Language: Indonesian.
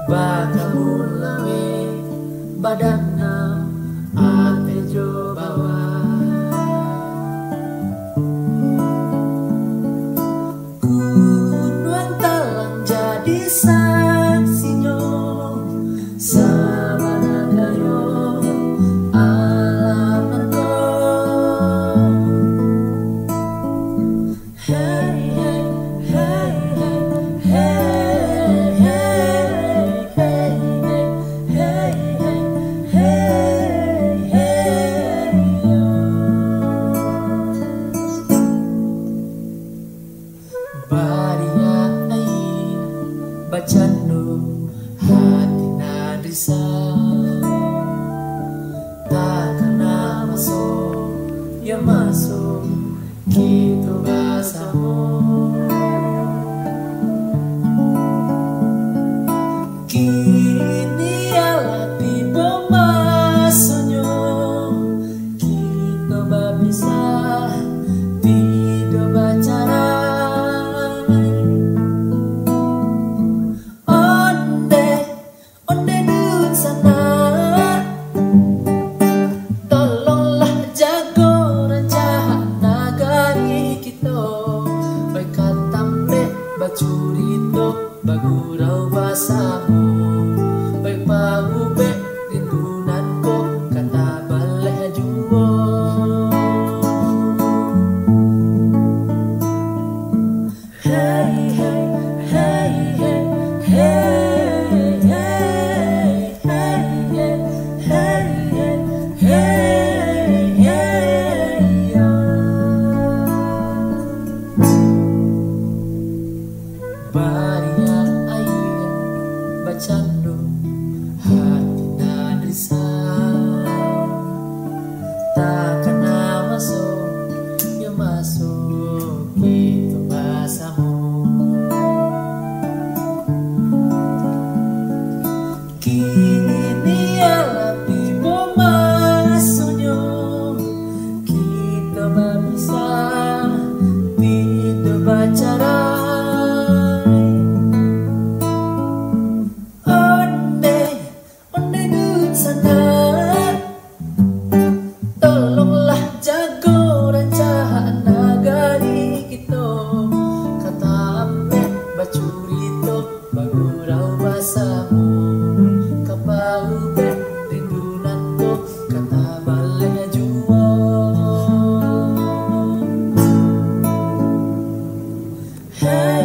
baka mulawe badanna ate jo bawa kunuan talang jadi saksinya sabana kayo alaman ko. Hey hey hey hey hey hey hey hey hey Baria air bacano hati nadisa tak kena masuk ya masuk gitu bahasamu kini ala tiba masanya kita bisa tidak bacara onde onde dun sana tolonglah jago rencana nagari kita baik katambe bacurito bagurau basamu baik pagube rindunan ko kata baleh juwo. Hey hey hey hey hey hey hey hey hey Baria air bacando hati nadisa tak kena masuk ya masuk gitu bahasamu kini ala tiba masuknya kita bisa tidak bacara onde onde dun sana tolonglah jago rencana nagari kita kata ambe bacurito bagurau basamu kapaube rindunan ko kata baleh juwo. Hey